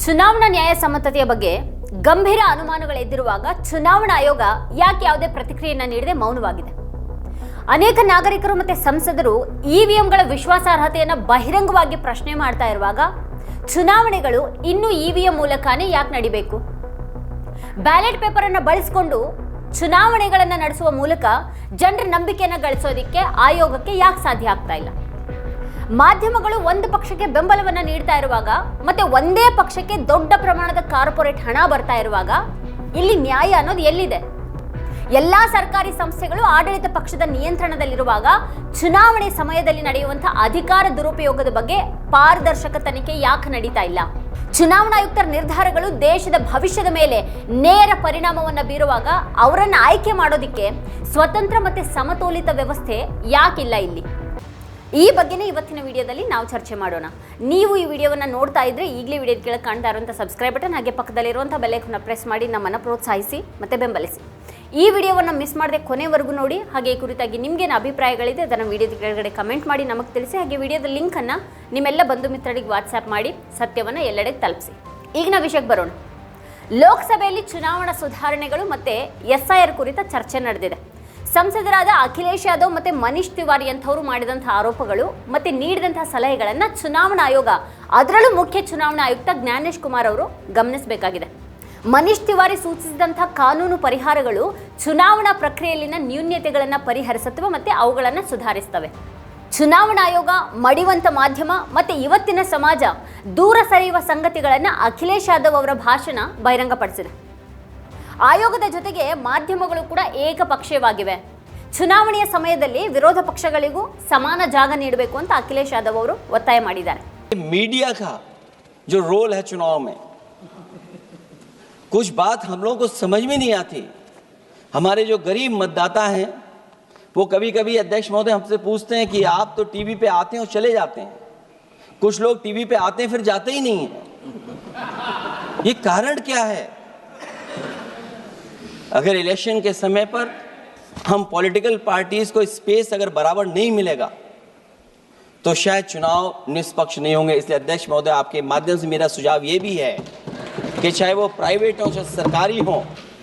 ಚುನಾವಣಾ ನ್ಯಾಯಸಮ್ಮತತೆಯ ಬಗ್ಗೆ ಗಂಭೀರ ಅನುಮಾನಗಳೆದ್ದಿರುವಾಗ ಚುನಾವಣಾ ಆಯೋಗ ಯಾಕೆ ಯಾವುದೇ ಪ್ರತಿಕ್ರಿಯೆಯನ್ನು ನೀಡದೆ ಮೌನವಾಗಿದೆ? ಅನೇಕ ನಾಗರಿಕರು ಮತ್ತು ಸಂಸದರು ಇವಿಎಂಗಳ ವಿಶ್ವಾಸಾರ್ಹತೆಯನ್ನು ಬಹಿರಂಗವಾಗಿ ಪ್ರಶ್ನೆ ಮಾಡ್ತಾ ಇರುವಾಗ ಚುನಾವಣೆಗಳು ಇನ್ನೂ ಇವಿಎಂ ಮೂಲಕನೇ ಯಾಕೆ ನಡಿಬೇಕು? ಬ್ಯಾಲೆಟ್ ಪೇಪರ್ ಅನ್ನು ಬಳಸಿಕೊಂಡು ಚುನಾವಣೆಗಳನ್ನು ನಡೆಸುವ ಮೂಲಕ ಜನರ ನಂಬಿಕೆಯನ್ನು ಗಳಿಸೋದಕ್ಕೆ ಆಯೋಗಕ್ಕೆ ಯಾಕೆ ಸಾಧ್ಯ ಆಗ್ತಾ ಇಲ್ಲ? ಮಾಧ್ಯಮಗಳು ಒಂದು ಪಕ್ಷಕ್ಕೆ ಬೆಂಬಲವನ್ನು ನೀಡ್ತಾ ಇರುವಾಗ ಮತ್ತೆ ಒಂದೇ ಪಕ್ಷಕ್ಕೆ ದೊಡ್ಡ ಪ್ರಮಾಣದ ಕಾರ್ಪೊರೇಟ್ ಹಣ ಬರ್ತಾ ಇರುವಾಗ ಇಲ್ಲಿ ನ್ಯಾಯ ಅನ್ನೋದು ಎಲ್ಲಿದೆ? ಎಲ್ಲಾ ಸರ್ಕಾರಿ ಸಂಸ್ಥೆಗಳು ಆಡಳಿತ ಪಕ್ಷದ ನಿಯಂತ್ರಣದಲ್ಲಿರುವಾಗ ಚುನಾವಣೆ ಸಮಯದಲ್ಲಿ ನಡೆಯುವಂತಹ ಅಧಿಕಾರ ದುರುಪಯೋಗದ ಬಗ್ಗೆ ಪಾರದರ್ಶಕ ತನಿಖೆ ಯಾಕೆ ನಡೀತಾ ಇಲ್ಲ? ಚುನಾವಣಾ ಆಯುಕ್ತರ ನಿರ್ಧಾರಗಳು ದೇಶದ ಭವಿಷ್ಯದ ಮೇಲೆ ನೇರ ಪರಿಣಾಮವನ್ನು ಬೀರುವಾಗ ಅವರನ್ನು ಆಯ್ಕೆ ಮಾಡೋದಕ್ಕೆ ಸ್ವತಂತ್ರ ಮತ್ತೆ ಸಮತೋಲಿತ ವ್ಯವಸ್ಥೆ ಯಾಕಿಲ್ಲ ಇಲ್ಲಿ? ಈ ಬಗ್ಗೆನೇ ಇವತ್ತಿನ ವಿಡಿಯೋದಲ್ಲಿ ನಾವು ಚರ್ಚೆ ಮಾಡೋಣ. ನೀವು ಈ ವಿಡಿಯೋವನ್ನು ನೋಡ್ತಾ ಇದ್ರೆ ಈಗಲೇ ವಿಡಿಯೋ ಕೆಳಗೆ ಕಾಣ್ತಾ ಇರುವಂಥ ಸಬ್ಸ್ಕ್ರೈಬ್ ಬಟನ್ ಹಾಗೆ ಪಕ್ಕದಲ್ಲಿರುವಂಥ ಬೆಲ್ ಐಕಾನ್ನ ಪ್ರೆಸ್ ಮಾಡಿ ನಮ್ಮನ್ನು ಪ್ರೋತ್ಸಾಹಿಸಿ ಮತ್ತು ಬೆಂಬಲಿಸಿ. ಈ ವಿಡಿಯೋವನ್ನು ಮಿಸ್ ಮಾಡದೆ ಕೊನೆವರೆಗೂ ನೋಡಿ. ಹಾಗೆ ಈ ಕುರಿತಾಗಿ ನಿಮಗೇನು ಅಭಿಪ್ರಾಯಗಳಿದೆ ಅದನ್ನು ವಿಡಿಯೋದ ಕೆಳಗಡೆ ಕಮೆಂಟ್ ಮಾಡಿ ನಮಗೆ ತಿಳಿಸಿ. ಹಾಗೆ ವಿಡಿಯೋದ ಲಿಂಕನ್ನು ನಿಮ್ಮೆಲ್ಲ ಬಂಧು ಮಿತ್ರರಿಗೆ ವಾಟ್ಸ್ಆ್ಯಪ್ ಮಾಡಿ ಸತ್ಯವನ್ನು ಎಲ್ಲೆಡೆಗೆ ತಲುಪಿಸಿ. ಈಗ ನಾವು ವಿಷಯಕ್ಕೆ ಬರೋಣ. ಲೋಕಸಭೆಯಲ್ಲಿ ಚುನಾವಣಾ ಸುಧಾರಣೆಗಳು ಮತ್ತು SIR ಕುರಿತ ಚರ್ಚೆ ನಡೆದಿದೆ. ಸಂಸದರಾದ ಅಖಿಲೇಶ್ ಯಾದವ್ ಮತ್ತು ಮನೀಶ್ ತಿವಾರಿ ಅಂತವರು ಮಾಡಿದಂಥ ಆರೋಪಗಳು ಮತ್ತು ನೀಡಿದಂಥ ಸಲಹೆಗಳನ್ನು ಚುನಾವಣಾ ಆಯೋಗ, ಅದರಲ್ಲೂ ಮುಖ್ಯ ಚುನಾವಣಾ ಆಯುಕ್ತ ಜ್ಞಾನೇಶ್ ಕುಮಾರ್ ಅವರು ಗಮನಿಸಬೇಕಾಗಿದೆ. ಮನೀಶ್ ತಿವಾರಿ ಸೂಚಿಸಿದಂಥ ಕಾನೂನು ಪರಿಹಾರಗಳು ಚುನಾವಣಾ ಪ್ರಕ್ರಿಯೆಯಲ್ಲಿನ ನ್ಯೂನ್ಯತೆಗಳನ್ನು ಪರಿಹರಿಸುತ್ತವೆ ಮತ್ತು ಅವುಗಳನ್ನು ಸುಧಾರಿಸ್ತವೆ. ಚುನಾವಣಾ ಆಯೋಗ, ಮಡಿವಂತ ಮಾಧ್ಯಮ ಮತ್ತು ಇವತ್ತಿನ ಸಮಾಜ ದೂರ ಸರಿಯುವ ಸಂಗತಿಗಳನ್ನು ಅಖಿಲೇಶ್ ಯಾದವ್ ಅವರ ಭಾಷಣ ಬಹಿರಂಗಪಡಿಸಿದೆ. ಆಯೋಗದ ಜೊತೆಗೆ ಮಾಧ್ಯಮಗಳು ಕೂಡ ಏಕಪಕ್ಷೀಯವಾಗಿವೆ. ಚುನಾವಣೆಯ ಸಮಯದಲ್ಲಿ ವಿರೋಧ ಪಕ್ಷಗಳಿಗೂ ಸಮಾನ ಜಾಗ ನೀಡಬೇಕು ಅಂತ ಅಖಿಲೇಶ್ ಯಾದವ್ ಅವರು ಒತ್ತಾಯ ಮಾಡಿದ್ದಾರೆ. मीडिया का जो रोल है चुनाव में, कुछ बात हम लोगों को समझ में नहीं आती. हमारे जो गरीब मतदाता हैं वो कभी कभी अध्यक्ष महोदय हमसे पूछते हैं कि आप तो टीवी पे आते हैं और चले जाते हैं. कुछ लोग टीवी पे आते हैं फिर जाते ही नहीं हैं. ये कारण क्या है? अगर इलेक्शन के समय पर हम पॉलिटिकल पार्टीज को स्पेस अगर बराबर नहीं मिलेगा तो शायद चुनाव निष्पक्ष नहीं होंगे. इसलिए अध्यक्ष महोदय, आपके माध्यम से मेरा सुझाव ये भी है कि चाहे वो प्राइवेट हो चाहे सरकारी हो,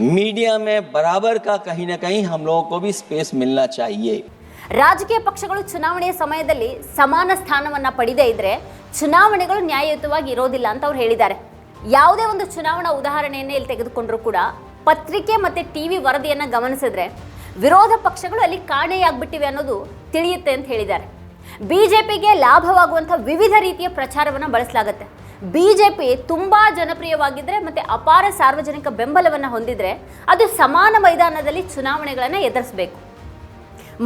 मीडिया में बराबर का कहीं ना कहीं हम लोगों को भी स्पेस मिलना चाहिए. ರಾಜಕೀಯ ಪಕ್ಷಗಳು ಚುನಾವಣೆಯ ಸಮಯದಲ್ಲಿ ಸಮಾನ ಸ್ಥಾನವನ್ನು ಪಡೆದೇ ಇದ್ರೆ ಚುನಾವಣೆಗಳು ನ್ಯಾಯಯುತವಾಗಿ ಇರೋದಿಲ್ಲ ಅಂತ ಅವ್ರು ಹೇಳಿದ್ದಾರೆ. ಯಾವುದೇ ಒಂದು ಚುನಾವಣಾ ಉದಾಹರಣೆಯನ್ನೇ ಇಲ್ಲಿ ತೆಗೆದುಕೊಂಡ್ರೂ ಕೂಡ ಪತ್ರಿಕೆ ಮತ್ತು TV ವರದಿಯನ್ನು ಗಮನಿಸಿದ್ರೆ ವಿರೋಧ ಪಕ್ಷಗಳು ಅಲ್ಲಿ ಕಾಣೆಯಾಗ್ಬಿಟ್ಟಿವೆ ಅನ್ನೋದು ತಿಳಿಯುತ್ತೆ ಅಂತ ಹೇಳಿದ್ದಾರೆ. BJPಗೆ ಲಾಭವಾಗುವಂಥ ವಿವಿಧ ರೀತಿಯ ಪ್ರಚಾರವನ್ನು ಬಳಸಲಾಗುತ್ತೆ. BJP ತುಂಬ ಜನಪ್ರಿಯವಾಗಿದ್ದರೆ ಮತ್ತು ಅಪಾರ ಸಾರ್ವಜನಿಕ ಬೆಂಬಲವನ್ನು ಹೊಂದಿದ್ರೆ ಅದು ಸಮಾನ ಮೈದಾನದಲ್ಲಿ ಚುನಾವಣೆಗಳನ್ನು ಎದುರಿಸಬೇಕು.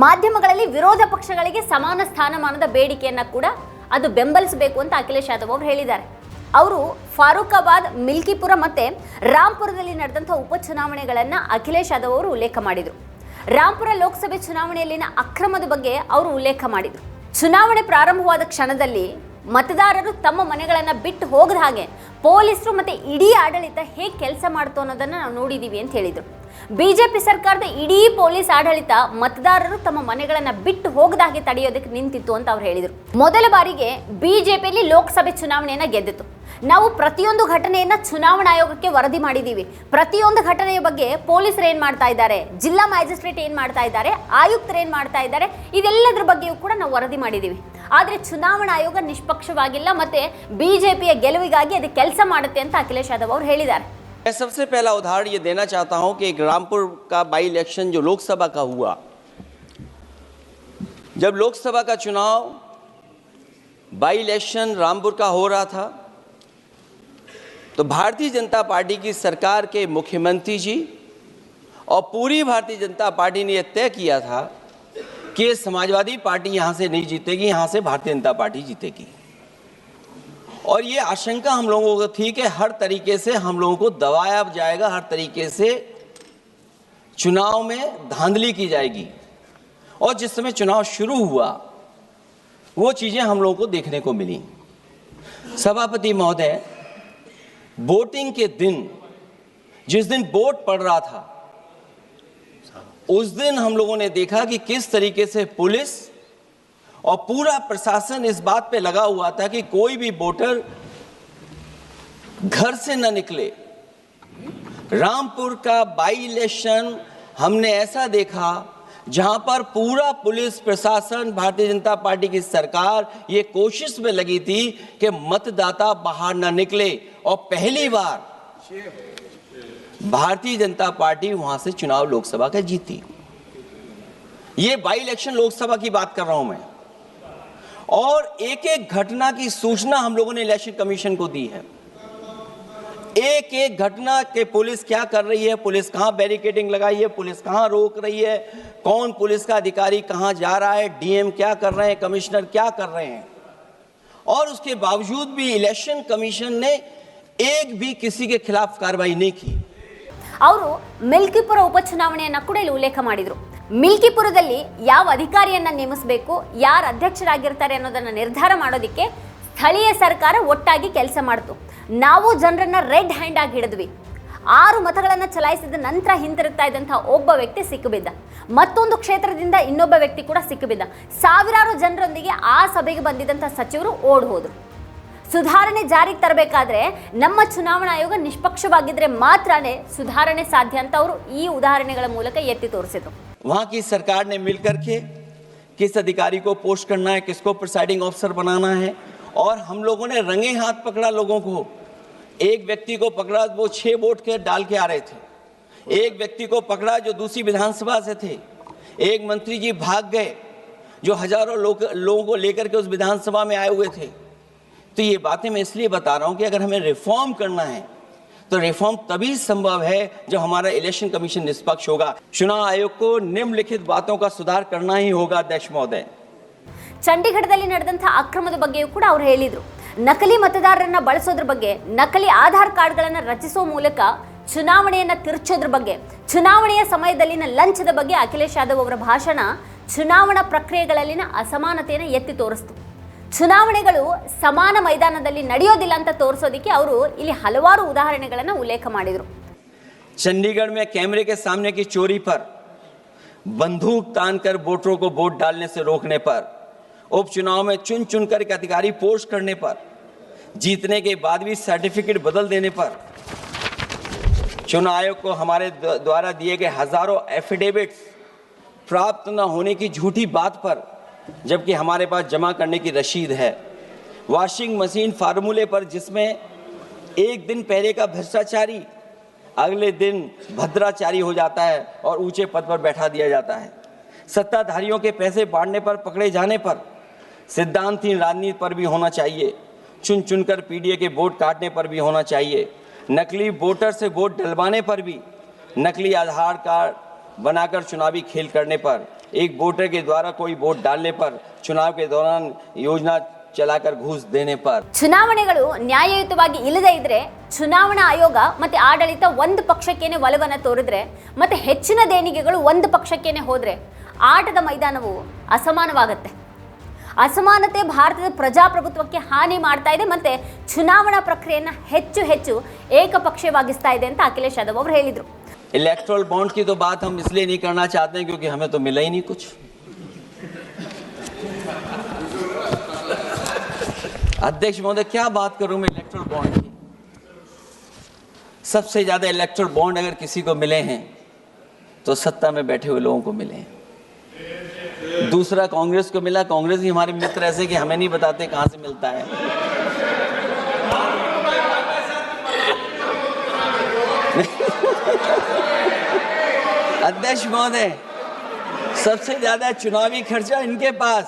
ಮಾಧ್ಯಮಗಳಲ್ಲಿ ವಿರೋಧ ಪಕ್ಷಗಳಿಗೆ ಸಮಾನ ಸ್ಥಾನಮಾನದ ಬೇಡಿಕೆಯನ್ನು ಕೂಡ ಅದು ಬೆಂಬಲಿಸಬೇಕು ಅಂತ ಅಖಿಲೇಶ್ ಯಾದವ್ ಅವರು ಹೇಳಿದ್ದಾರೆ. ಅವರು ಫಾರೂಕಾಬಾದ್, ಮಿಲ್ಕಿಪುರ ಮತ್ತು ರಾಂಪುರದಲ್ಲಿ ನಡೆದಂಥ ಉಪಚುನಾವಣೆಗಳನ್ನು ಅಖಿಲೇಶ್ ಯಾದವ್ ಅವರು ಉಲ್ಲೇಖ ಮಾಡಿದರು. ರಾಂಪುರ ಲೋಕಸಭೆ ಚುನಾವಣೆಯಲ್ಲಿನ ಅಕ್ರಮದ ಬಗ್ಗೆ ಅವರು ಉಲ್ಲೇಖ ಮಾಡಿದರು. ಚುನಾವಣೆ ಪ್ರಾರಂಭವಾದ ಕ್ಷಣದಲ್ಲಿ ಮತದಾರರು ತಮ್ಮ ಮನೆಗಳನ್ನು ಬಿಟ್ಟು ಹೋಗದ ಹಾಗೆ ಪೊಲೀಸರು ಮತ್ತು ಇಡೀ ಆಡಳಿತ ಹೇಗೆ ಕೆಲಸ ಮಾಡ್ತು ಅನ್ನೋದನ್ನು ನಾವು ನೋಡಿದ್ದೀವಿ ಅಂತ ಹೇಳಿದರು. BJP ಸರ್ಕಾರದ ಇಡೀ ಪೊಲೀಸ್ ಆಡಳಿತ ಮತದಾರರು ತಮ್ಮ ಮನೆಗಳನ್ನು ಬಿಟ್ಟು ಹೋಗದ ಹಾಗೆ ತಡೆಯೋದಕ್ಕೆ ನಿಂತಿತ್ತು ಅಂತ ಅವ್ರು ಹೇಳಿದರು. ಮೊದಲ ಬಾರಿಗೆ BJPಯಲ್ಲಿ ಲೋಕಸಭೆ ಚುನಾವಣೆಯನ್ನು ಗೆದ್ದಿತ್ತು. ನಾವು ಪ್ರತಿಯೊಂದು ಘಟನೆಯನ್ನು ಚುನಾವಣಾ ಆಯೋಗಕ್ಕೆ ವರದಿ ಮಾಡಿದ್ದೀವಿ. ಪ್ರತಿಯೊಂದು ಘಟನೆಯ ಬಗ್ಗೆ ಪೊಲೀಸರು ಏನು ಮಾಡ್ತಾ ಇದ್ದಾರೆ, ಜಿಲ್ಲಾ ಮ್ಯಾಜಿಸ್ಟ್ರೇಟ್ ಏನು ಮಾಡ್ತಾ ಇದ್ದಾರೆ, ಆಯುಕ್ತರು ಏನು ಮಾಡ್ತಾ ಇದ್ದಾರೆ, ಇದೆಲ್ಲದರ ಬಗ್ಗೆಯೂ ಕೂಡ ನಾವು ವರದಿ ಮಾಡಿದ್ದೀವಿ. ಆದರೆ ಚುನಾವಣಾ ಆಯೋಗ ನಿಷ್ಪಕ್ಷವಾಗಿಲ್ಲ ಮತ್ತು BJPಯ ಗೆಲುವಿಗಾಗಿ ಅದು ಕೆಲಸ ಮಾಡುತ್ತೆ ಅಂತ ಅಖಿಲೇಶ್ ಯಾದವ್ ಅವರು ಹೇಳಿದ್ದಾರೆ. मैं सबसे पहला उदाहरण ये देना चाहता हूं कि रामपुर का बाई इलेक्शन जो लोकसभा का हुआ, जब लोकसभा का चुनाव बाई इलेक्शन रामपुर का हो रहा था तो भारतीय जनता पार्टी की सरकार के मुख्यमंत्री जी और पूरी भारतीय जनता पार्टी ने यह तय किया था कि समाजवादी पार्टी यहाँ से नहीं जीतेगी, यहाँ से भारतीय जनता पार्टी जीतेगी. और ये आशंका हम लोगों को थी कि हर तरीके से हम लोगों को दबाया जाएगा, हर तरीके से चुनाव में धांधली की जाएगी. और जिस समय चुनाव शुरू हुआ वो चीज़ें हम लोगों को देखने को मिली. सभापति महोदय, वोटिंग के दिन, जिस दिन वोट पड़ रहा था, उस दिन हम लोगों ने देखा कि किस तरीके से पुलिस और पूरा प्रशासन इस बात पे लगा हुआ था कि कोई भी वोटर घर से न निकले। रामपुर का बाई इलेक्शन हमने ऐसा देखा जहां पर पूरा पुलिस प्रशासन, भारतीय जनता पार्टी की सरकार ये कोशिश में लगी थी कि मतदाता बाहर ना निकले, और पहली बार भारतीय जनता पार्टी वहां से चुनाव लोकसभा का जीती। ये बाई इलेक्शन लोकसभा की बात कर रहा हूं मैं, और एक एक घटना की सूचना हम लोगों ने इलेक्शन कमीशन को दी है। एक एक घटना के पुलिस क्या कर रही है, पुलिस कहां बैरिकेडिंग लगाई है, पुलिस कहां रोक रही है, कौन पुलिस का अधिकारी कहां जा रहा है, डीएम क्या कर रहे हैं, कमिश्नर क्या कर रहे हैं। और उसके बावजूद भी इलेक्शन कमीशन ने एक भी किसी के खिलाफ कार्रवाई नहीं की। ಅವರು ಮಿಲ್ಕಿಪುರ ಉಪಚುನಾವಣೆಯನ್ನ ಕೂಡ ಇಲ್ಲಿ ಉಲ್ಲೇಖ ಮಾಡಿದ್ರು. ಮಿಲ್ಕಿಪುರದಲ್ಲಿ ಯಾವ ಅಧಿಕಾರಿಯನ್ನ ನೇಮಿಸಬೇಕು, ಯಾರು ಅಧ್ಯಕ್ಷರಾಗಿರ್ತಾರೆ ಅನ್ನೋದನ್ನ ನಿರ್ಧಾರ ಮಾಡೋದಕ್ಕೆ ಸ್ಥಳೀಯ ಸರ್ಕಾರ ಒಟ್ಟಾಗಿ ಕೆಲಸ ಮಾಡಿತು. ನಾವು ಜನರನ್ನ ರೆಡ್ ಹ್ಯಾಂಡ್ ಆಗಿ ಹಿಡಿದ್ವಿ. 6 ಮತಗಳನ್ನು ಚಲಾಯಿಸಿದ ನಂತರ ಹಿಂತಿರುಗ್ತಾ ಇದ್ದಂತಹ ಒಬ್ಬ ವ್ಯಕ್ತಿ ಸಿಕ್ಕಿಬಿದ್ದ. ಮತ್ತೊಂದು ಕ್ಷೇತ್ರದಿಂದ ಇನ್ನೊಬ್ಬ ವ್ಯಕ್ತಿ ಕೂಡ ಸಿಕ್ಕಿಬಿದ್ದ. ಸಾವಿರಾರು ಜನರೊಂದಿಗೆ ಆ ಸಭೆಗೆ ಬಂದಿದ್ದಂತಹ ಸಚಿವರು ಓಡ್ ಹೋದ್ರು. ಸುಧಾರಣೆ ಜಾರಿಗೆ ತರಬೇಕಾದ್ರೆ ನಮ್ಮ ಚುನಾವಣಾ ಆಯೋಗ ನಿಷ್ಪಕ್ಷವಾಗಿದ್ರೆ ಮಾತ್ರನೇ ಸುಧಾರಣೆ ಸಾಧ್ಯ ಅಂತ ಅವರು ಈ ಉದಾಹರಣೆಗಳ ಮೂಲಕ ಎತ್ತಿ ತೋರಿಸಿದ್ರು. वहां की सरकार ने मिलकर के किस अधिकारी को पोस्ट करना है, किसको प्रिसाइडिंग ऑफिसर बनाना है, और हम लोगों ने रंगे हाथ पकड़ा लोगों को। एक व्यक्ति को पकड़ा, वो 6 वोट के डाल के आ रहे थे। एक व्यक्ति को पकड़ा जो दूसरी विधानसभा से थे। एक मंत्री जी भाग गए जो हजारों लोगों को लेकर के उस विधानसभा में आए हुए थे। तो ये बातें मैं इसलिए बता रहा हूं कि अगर हमें रिफॉर्म करना है तो रिफॉर्म तभी संभव है जब हमारा इलेक्शन कमीशन निष्पक्ष होगा। चुनाव आयोग को निम्नलिखित बातों का सुधार करना ही होगा अध्यक्ष महोदय। ಚಂಡೀಗಢದಲ್ಲಿ ನಡೆದಂತಹ ಅಕ್ರಮದ ಬಗ್ಗೆಯೂ ಕೂಡ ಅವರು ಹೇಳಿದ್ರು. ನಕಲಿ ಮತದಾರರನ್ನ ಬಳಸೋದ್ರ ಬಗ್ಗೆ, ನಕಲಿ ಆಧಾರ್ ಕಾರ್ಡ್ಗಳನ್ನು ರಚಿಸುವ ಮೂಲಕ ಚುನಾವಣೆಯನ್ನ ತಿರುಚೋದ್ರ ಬಗ್ಗೆ, ಚುನಾವಣೆಯ ಸಮಯದಲ್ಲಿನ ಲಂಚದ ಬಗ್ಗೆ ಅಖಿಲೇಶ್ ಯಾದವ್ ಅವರ ಭಾಷಣ ಚುನಾವಣಾ ಪ್ರಕ್ರಿಯೆಗಳಲ್ಲಿನ ಅಸಮಾನತೆಯನ್ನು ಎತ್ತಿ ತೋರಿಸ್ತು. ಚುನಾವಣೆಗಳು ಸಮಾನ ಮೈದಾನದಲ್ಲಿ ನಡೆಯೋದಿಲ್ಲ ಅಂತ ತೋರಿಸೋದಕ್ಕೆ ಅವರು ಇಲ್ಲಿ ಹಲವಾರು ಉದಾಹರಣೆಗಳನ್ನು ಉಲ್ಲೇಖ ಮಾಡಿದರು. चंडीगढ़ में कैमरे के सामने की चोरी पर, बंदूक तानकर वोटरों को वोट डालने से रोकने पर, उपचुनाव में चुन चुनकर एक अधिकारी पोस्ट करने पर, जीतने के बाद भी सर्टिफिकेट बदल देने पर, चुनाव आयोग को हमारे द्वारा दिए गए हजारों एफिडेविट्स प्राप्त न होने की झूठी बात पर, जबकि हमारे पास जमा करने की रसीद है, वॉशिंग मशीन फार्मूले पर जिसमें एक दिन पहले का भ्रष्टाचारी अगले दिन भद्राचारी हो जाता है और ऊंचे पद पर बैठा दिया जाता है, सत्ताधारियों के पैसे बांटने पर पकड़े जाने पर, सिद्धांतहीन राजनीति पर भी होना चाहिए, चुन चुनकर पीडीए के वोट काटने पर भी होना चाहिए, नकली वोटर से वोट डलवाने पर भी, नकली आधार कार्ड बनाकर चुनावी खेल करने पर, एक वोटर के द्वारा कोई वोट डालने पर, चुनाव के दौरान योजना चलाकर घूस देने पर. ಚುನಾವಣೆಗಳು ನ್ಯಾಯಯುತವಾಗಿ ಇಲ್ಲದೇ ಇದ್ರೆ, ಚುನಾವಣಾ ಆಯೋಗ ಮತ್ತೆ ಆಡಳಿತ ಒಂದು ಪಕ್ಷಕ್ಕೇನೆ ಒಲವನ್ನು ತೋರಿದ್ರೆ, ಮತ್ತೆ ಹೆಚ್ಚಿನ ದೇಣಿಗೆಗಳು ಒಂದು ಪಕ್ಷಕ್ಕೇನೆ ಹೋದ್ರೆ ಆಟದ ಮೈದಾನವು ಅಸಮಾನವಾಗುತ್ತೆ. ಅಸಮಾನತೆ ಭಾರತದ ಪ್ರಜಾಪ್ರಭುತ್ವಕ್ಕೆ ಹಾನಿ ಮಾಡ್ತಾ ಇದೆ, ಮತ್ತೆ ಚುನಾವಣಾ ಪ್ರಕ್ರಿಯೆಯನ್ನು ಹೆಚ್ಚು ಹೆಚ್ಚು ಏಕಪಕ್ಷೀಯವಾಗಿಸ್ತಾ ಇದೆ ಅಂತ ಅಖಿಲೇಶ್ ಯಾದವ್ ಅವರು ಹೇಳಿದರು. इलेक्ट्रल बॉन्ड की तो बात हम इसलिए नहीं करना चाहते हैं क्योंकि हमें तो मिला ही नहीं कुछ। अध्यक्ष महोदय, क्या बात करूं मैं इलेक्ट्रल बॉन्ड की। सबसे ज्यादा इलेक्ट्रल बॉन्ड अगर किसी को मिले हैं तो सत्ता में बैठे हुए लोगों को मिले हैं। दूसरा कांग्रेस को मिला। कांग्रेस ही हमारे मित्र ऐसे कि हमें नहीं बताते कहां से मिलता है। अध्यक्ष महोदय, सबसे ज्यादा चुनावी खर्चा इनके पास,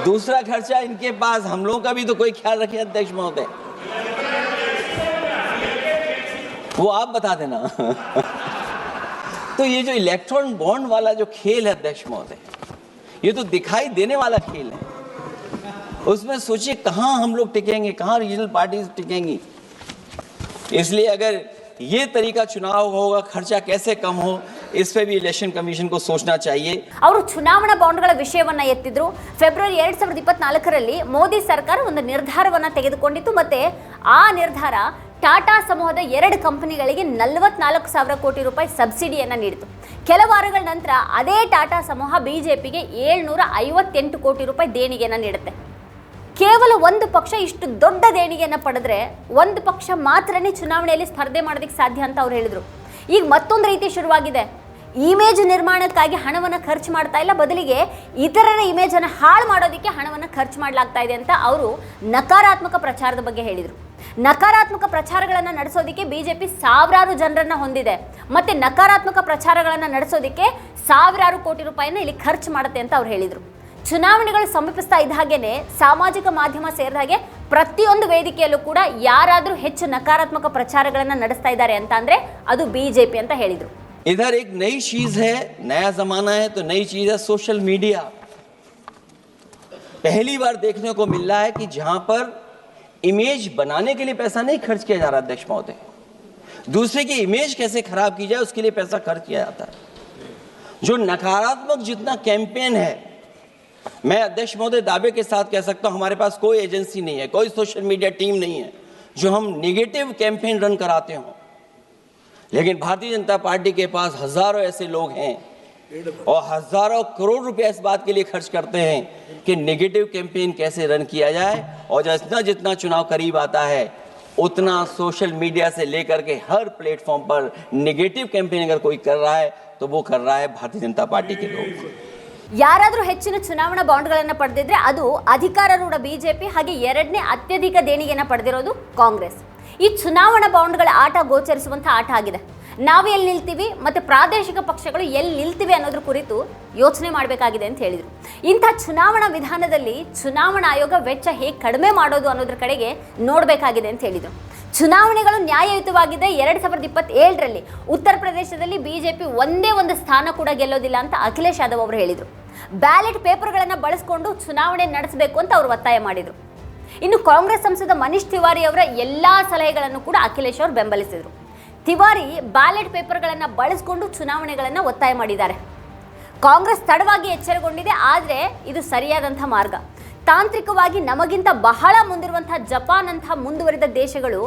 दूसरा खर्चा इनके पास। हम लोगों का भी तो कोई ख्याल रखे अध्यक्ष महोदय, वो आप बता देना। तो ये जो इलेक्ट्रॉन बॉन्ड वाला जो खेल है अध्यक्ष महोदय, ये तो दिखाई देने वाला खेल है। उसमें सोचिए कहां हम लोग टिकेंगे, कहां रीजनल पार्टीज टिकेंगी। इसलिए अगर ये तरीका चुनाव होगा, खर्चा कैसे कम हो, इस पे भी इलेक्शन कमीशन को सोचना चाहिए. ಅವರು ಚುನಾವಣಾ ಬಾಂಡ್ಗಳ ವಿಷಯವನ್ನ ಎತ್ತಿದ್ರು. ಫೆಬ್ರವರಿ 2024ರಲ್ಲಿ ಮೋದಿ ಸರ್ಕಾರ ಒಂದು ನಿರ್ಧಾರವನ್ನ ತೆಗೆದುಕೊಂಡಿತ್ತು. ಮತ್ತೆ ಆ ನಿರ್ಧಾರ ಟಾಟಾ ಸಮೂಹದ 2 ಕಂಪನಿಗಳಿಗೆ 44,000 ಕೋಟಿ ರೂಪಾಯಿ ಸಬ್ಸಿಡಿಯನ್ನ ನೀಡಿತು. ಕೆಲ ವಾರಗಳ ನಂತರ ಅದೇ ಟಾಟಾ ಸಮೂಹ ಬಿಜೆಪಿಗೆ 758 ಕೋಟಿ ರೂಪಾಯಿ ದೇಣಿಗೆಯನ್ನ ನೀಡುತ್ತೆ. ಕೇವಲ ಒಂದು ಪಕ್ಷ ಇಷ್ಟು ದೊಡ್ಡ ದೇಣಿಗೆಯನ್ನು ಪಡೆದ್ರೆ ಒಂದು ಪಕ್ಷ ಮಾತ್ರನೇ ಚುನಾವಣೆಯಲ್ಲಿ ಸ್ಪರ್ಧೆ ಮಾಡೋದಕ್ಕೆ ಸಾಧ್ಯ ಅಂತ ಅವ್ರು ಹೇಳಿದರು. ಈಗ ಮತ್ತೊಂದು ರೀತಿ ಶುರುವಾಗಿದೆ. ಇಮೇಜ್ ನಿರ್ಮಾಣಕ್ಕಾಗಿ ಹಣವನ್ನು ಖರ್ಚು ಮಾಡ್ತಾ ಇಲ್ಲ, ಬದಲಿಗೆ ಇತರರ ಇಮೇಜನ್ನು ಹಾಳು ಮಾಡೋದಕ್ಕೆ ಹಣವನ್ನು ಖರ್ಚು ಮಾಡಲಾಗ್ತಾ ಇದೆ ಅಂತ ಅವರು ನಕಾರಾತ್ಮಕ ಪ್ರಚಾರದ ಬಗ್ಗೆ ಹೇಳಿದರು. ನಕಾರಾತ್ಮಕ ಪ್ರಚಾರಗಳನ್ನು ನಡೆಸೋದಕ್ಕೆ ಬಿಜೆಪಿ ಸಾವಿರಾರು ಜನರನ್ನ ಹೊಂದಿದೆ, ಮತ್ತೆ ನಕಾರಾತ್ಮಕ ಪ್ರಚಾರಗಳನ್ನು ನಡೆಸೋದಕ್ಕೆ ಸಾವಿರಾರು ಕೋಟಿ ರೂಪಾಯಿನ ಇಲ್ಲಿ ಖರ್ಚು ಮಾಡುತ್ತೆ ಅಂತ ಅವ್ರು ಹೇಳಿದರು. ಚುನಾವಣೆಗಳು ಸಮೀಪಿಸ್ತಾ ಇದ್ದ ಹಾಗೇನೆ ಸಾಮಾಜಿಕ ಮಾಧ್ಯಮ ಸೇರಿದ ಹಾಗೆ ಪ್ರತಿಯೊಂದು ವೇದಿಕೆಯಲ್ಲೂ ಕೂಡ ಯಾರಾದರೂ ಹೆಚ್ಚು ನಕಾರಾತ್ಮಕ ಪ್ರಚಾರಗಳನ್ನು ನಡೆಸ್ತಾ ಇದ್ದಾರೆ ಅಂತ ಅಂದ್ರೆ ಅದು ಬಿಜೆಪಿ ಅಂತ ಹೇಳಿದರು. इधर एक नई चीज है, नया जमाना है, तो नई चीज है सोशल मीडिया। पहली बार देखने को मिल रहा है कि जहां पर इमेज बनाने के लिए पैसा नहीं खर्च किया जा रहा, अध्यक्ष महोदय, दूसरे की इमेज कैसे खराब की जाए उसके लिए पैसा खर्च किया जाता है। जो नकारात्मक जितना कैंपेन है, मैं अध्यक्ष महोदय दावे के साथ कह सकता हूं, हमारे पास कोई एजेंसी नहीं है, कोई सोशल मीडिया टीम नहीं है जो हम नेगेटिव कैंपेन रन कराते हों, लेकिन भारतीय जनता पार्टी के पास हजारों ऐसे लोग हैं और हजारों करोड़ रुपए इस बात के लिए खर्च करते हैं कि नेगेटिव कैंपेन कैसे रन किया जाए। और जितना जितना चुनाव करीब आता है उतना सोशल मीडिया से लेकर के हर प्लेटफॉर्म पर नेगेटिव कैंपेन अगर कोई कर रहा है तो वो कर रहा है भारतीय जनता पार्टी के लोग। ಯಾರಾದರೂ ಹೆಚ್ಚಿನ ಚುನಾವಣಾ ಬಾಂಡ್ಗಳನ್ನು ಪಡೆದಿದ್ರೆ ಅದು ಅಧಿಕಾರಾರೂಢ ಬಿಜೆಪಿ, ಹಾಗೆ ಎರಡನೇ ಅತ್ಯಧಿಕ ದೇಣಿಗೆಯನ್ನು ಪಡೆದಿರೋದು ಕಾಂಗ್ರೆಸ್. ಈ ಚುನಾವಣಾ ಬಾಂಡ್ಗಳ ಆಟ ಗೋಚರಿಸುವಂಥ ಆಟ ಆಗಿದೆ. ನಾವು ಎಲ್ಲಿ ನಿಲ್ತೀವಿ ಮತ್ತು ಪ್ರಾದೇಶಿಕ ಪಕ್ಷಗಳು ಎಲ್ಲಿ ನಿಲ್ತಿವೆ ಅನ್ನೋದ್ರ ಕುರಿತು ಯೋಚನೆ ಮಾಡಬೇಕಾಗಿದೆ ಅಂತ ಹೇಳಿದರು. ಇಂಥ ಚುನಾವಣಾ ವಿಧಾನದಲ್ಲಿ ಚುನಾವಣಾ ಆಯೋಗ ವೆಚ್ಚ ಹೇಗೆ ಕಡಿಮೆ ಮಾಡೋದು ಅನ್ನೋದ್ರ ಕಡೆಗೆ ನೋಡಬೇಕಾಗಿದೆ ಅಂತ ಹೇಳಿದರು. ಚುನಾವಣೆಗಳು ನ್ಯಾಯಯುತವಾಗಿದೆ. 2027ರಲ್ಲಿ ಉತ್ತರ ಪ್ರದೇಶದಲ್ಲಿ ಬಿಜೆಪಿ ಒಂದೇ ಒಂದು ಸ್ಥಾನ ಕೂಡ ಗೆಲ್ಲೋದಿಲ್ಲ ಅಂತ ಅಖಿಲೇಶ್ ಯಾದವ್ ಅವರು ಹೇಳಿದರು. ಬ್ಯಾಲೆಟ್ ಪೇಪರ್ಗಳನ್ನು ಬಳಸಿಕೊಂಡು ಚುನಾವಣೆ ನಡೆಸಬೇಕು ಅಂತ ಅವರು ಒತ್ತಾಯ ಮಾಡಿದರು. ಇನ್ನು ಕಾಂಗ್ರೆಸ್ ಸಂಸದ ಮನೀಶ್ ತಿವಾರಿ ಅವರ ಎಲ್ಲಾ ಸಲಹೆಗಳನ್ನು ಕೂಡ ಅಖಿಲೇಶ್ ಅವರು ಬೆಂಬಲಿಸಿದರು. ತಿವಾರಿ ಬ್ಯಾಲೆಟ್ ಪೇಪರ್ಗಳನ್ನು ಬಳಸಿಕೊಂಡು ಚುನಾವಣೆಗಳನ್ನು ಒತ್ತಾಯ ಮಾಡಿದ್ದಾರೆ. ಕಾಂಗ್ರೆಸ್ ತಡವಾಗಿ ಎಚ್ಚರಗೊಂಡಿದೆ, ಆದರೆ ಇದು ಸರಿಯಾದಂಥ ಮಾರ್ಗ. ತಾಂತ್ರಿಕವಾಗಿ ನಮಗಿಂತ ಬಹಳ ಮುಂದಿರುವಂತಹ ಜಪಾನ್ ಅಂತಹ ಮುಂದುವರಿದ ದೇಶಗಳು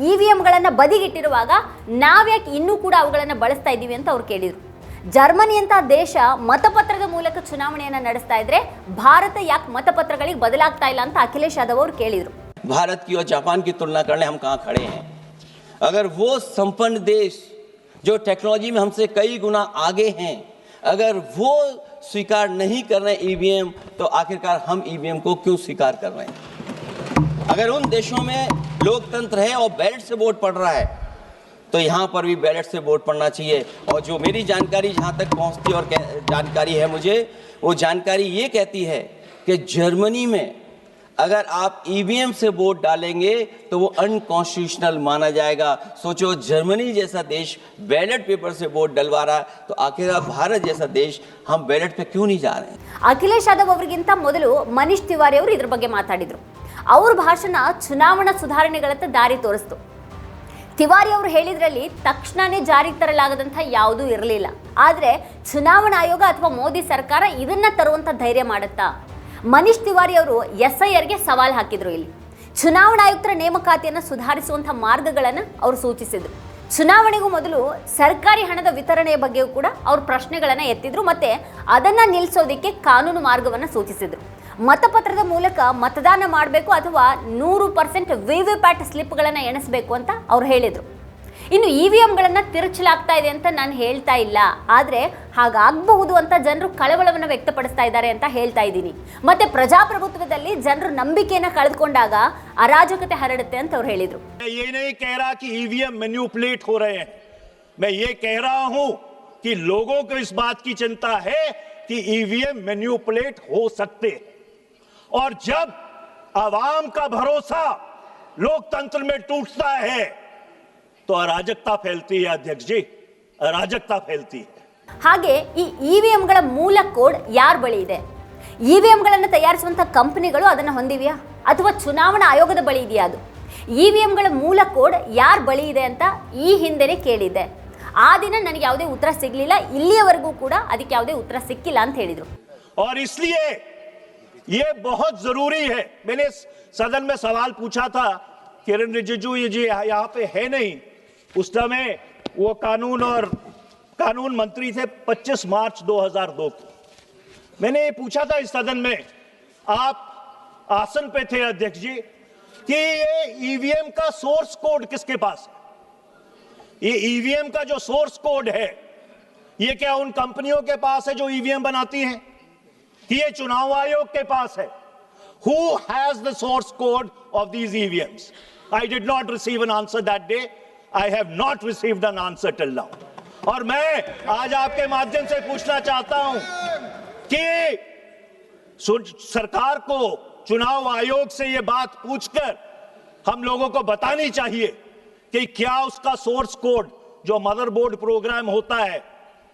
ಇವಿಎಂಗಳನ್ನು ಬದಿಗಿಟ್ಟಿರುವಾಗ ನಾವ್ಯಾಕೆ ಇನ್ನೂ ಕೂಡ ಅವುಗಳನ್ನು ಬಳಸ್ತಾ ಇದ್ದೀವಿ ಅಂತ ಅವ್ರು ಕೇಳಿದರು. ಜರ್ಮನಿ ಅಂತ ದೇಶ ಮತಪತ್ರದ ಮೂಲಕ ಚುನಾವಣೆಯನ್ನು ನಡೆಸ್ತಾ ಇದ್ರೆ ಭಾರತ ಯಾಕೆ ಮತಪತ್ರಗಳಿಗೆ ಬದಲಾಗ್ತಾ ಇಲ್ಲ ಅಂತ ಅಖಿಲೇಶ್ ಯಾದವ್ ಅವರು ಕೇಳಿದರು. भारत की और जापान की तुलना करने हम कहाँ खड़े हैं? अगर वो संपन्न देश जो टेक्नोलॉजी में हमसे कई गुना आगे हैं, अगर वो स्वीकार नहीं कर रहे ईवीएम, तो आखिरकार हम ईवीएम को क्यों स्वीकार कर रहे हैं? अगर उन देशों में लोकतंत्र है और बैलेट से वोट पड़ रहा है, तो यहाँ पर भी बैलेट से वोट पड़ना चाहिए। और जो मेरी जानकारी जहाँ तक पहुँचती और जानकारी है मुझे, वो जानकारी ये कहती है कि जर्मनी में अगर आप ईवीएम से वोट डालेंगे तो वो अनकॉन्स्टिट्यूशनल माना जाएगा। सोचो, जर्मनी जैसा देश बैलेट पेपर से वोट डलवा रहा है, तो आखिरकार भारत जैसा देश हम बैलेट पे क्यों नहीं जा रहे हैं? ಅಖಿಲೇಶ್ ಯಾದವ್ ಅವರಿಗಿಂತ ಮೊದಲು ಮನೀಶ್ ತಿವಾರಿ ಅವರು ಇದ್ರ ಬಗ್ಗೆ ಮಾತಾಡಿದ್ರು. ಅವ್ರ ಭಾಷಣ ಚುನಾವಣಾ ಸುಧಾರಣೆಗಳತ್ತ ದಾರಿ ತೋರಿಸ್ತು. ತಿವಾರಿ ಅವರು ಹೇಳಿದ್ರಲ್ಲಿ ತಕ್ಷಣನೇ ಜಾರಿಗೆ ತರಲಾಗದಂಥ ಯಾವುದೂ ಇರಲಿಲ್ಲ. ಆದರೆ ಚುನಾವಣಾ ಆಯೋಗ ಅಥವಾ ಮೋದಿ ಸರ್ಕಾರ ಇದನ್ನ ತರುವಂಥ ಧೈರ್ಯ ಮಾಡುತ್ತಾ? ಮನೀಶ್ ತಿವಾರಿ ಅವರು SIRಗೆ ಸವಾಲು ಹಾಕಿದ್ರು. ಇಲ್ಲಿ ಚುನಾವಣಾ ಆಯುಕ್ತರ ನೇಮಕಾತಿಯನ್ನು ಸುಧಾರಿಸುವಂಥ ಮಾರ್ಗಗಳನ್ನು ಅವರು ಸೂಚಿಸಿದರು. ಚುನಾವಣೆಗೂ ಮೊದಲು ಸರ್ಕಾರಿ ಹಣದ ವಿತರಣೆಯ ಬಗ್ಗೆಯೂ ಕೂಡ ಅವರು ಪ್ರಶ್ನೆಗಳನ್ನು ಎತ್ತಿದ್ರು, ಮತ್ತೆ ಅದನ್ನು ನಿಲ್ಲಿಸೋದಕ್ಕೆ ಕಾನೂನು ಮಾರ್ಗವನ್ನು ಸೂಚಿಸಿದರು. ಮತಪತ್ರದ ಮೂಲಕ ಮತದಾನ ಮಾಡಬೇಕು ಅಥವಾ 100% ವಿವಿಪ್ಯಾಟ್ ಸ್ಲಿಪ್ಗಳನ್ನು ಎಣಿಸಬೇಕು ಅಂತ ಅವ್ರು ಹೇಳಿದರು. ಇನ್ನು ಇವಿಎಂಗಳನ್ನು ತಿರುಚಲಾಗ್ತಾ ಇದೆ ಅಂತ ನಾನು ಹೇಳ್ತಾ ಇಲ್ಲ, ಆದರೆ ಹಾಗಾಗಬಹುದು ಅಂತ ಜನರು ಕಳವಳವನ್ನು ವ್ಯಕ್ತಪಡಿಸ್ತಾ ಇದ್ದಾರೆ ಅಂತ ಹೇಳ್ತಾ ಇದ್ದೀನಿ. ಮತ್ತೆ ಪ್ರಜಾಪ್ರಭುತ್ವದಲ್ಲಿ ಜನರು ನಂಬಿಕೆಯನ್ನು ಕಳೆದುಕೊಂಡಾಗ ಅರಾಜಕತೆ ಹರಡುತ್ತೆ ಅಂತ ಅವ್ರು ಹೇಳಿದರು. ये नहीं कह रहा कि ईवीएम मैन्युपुलेट हो रहे हैं, मैं ये कह रहा हूं कि लोगों को इस बात की चिंता है कि ईवीएम मैन्युपुलेट हो सकते, और जब आवाम का भरोसा लोकतंत्र में टूटता है तो अराजकता फैलती है। अध्यक्ष जी, अराजकता फैलती है। ಹಾಗೆ ಈ ಇವಿಎಂಗಳ ಮೂಲ ಕೋಡ್ ಯಾರ ಬಳಿ ಇದೆ? ಇವಿಎಂಗಳನ್ನು ತಯಾರಿಸುವಂಥ ಕಂಪನಿಗಳು ಅದನ್ನು ಹೊಂದಿವೆಯಾ ಅಥವಾ ಚುನಾವಣಾ ಆಯೋಗದ ಬಳಿ ಇದೆಯಾ? ಅದು ಇವಿಎಂಗಳ ಮೂಲ ಕೋಡ್ ಯಾರ ಬಳಿ ಇದೆ ಅಂತ ಈ ಹಿಂದೆನೇ ಕೇಳಿದ್ದೆ. ಆ ದಿನ ನನಗೆ ಯಾವುದೇ ಉತ್ತರ ಸಿಗಲಿಲ್ಲ, ಇಲ್ಲಿಯವರೆಗೂ ಕೂಡ ಅದಕ್ಕೆ ಯಾವುದೇ ಉತ್ತರ ಸಿಕ್ಕಿಲ್ಲ ಅಂತ ಹೇಳಿದರು. और इसलिए ये बहुत जरूरी है। मैंने सदन में सवाल पूछा था, किरण रिजिजू जी यहाँ पे है नहीं, उस समय वो कानून मंत्री थे 25 मार्च 2002 को। मैंने ये पूछा था इस सदन में, आप आसन पे थे अध्यक्ष जी कि ये ईवीएम का सोर्स कोड किसके पास है। ये ईवीएम का जो सोर्स कोड है ये क्या उन कंपनियों के पास है जो ईवीएम बनाती हैं कि ये चुनाव आयोग के पास है? Who has the source code of these EVMs? I did not receive an answer that day. I have not received an answer till now. और मैं आज आपके माध्यम से पूछना चाहता हूं कि सरकार को चुनाव आयोग से ये बात पूछकर हम लोगों को बतानी चाहिए कि क्या उसका सोर्स कोड जो मदरबोर्ड प्रोग्राम होता है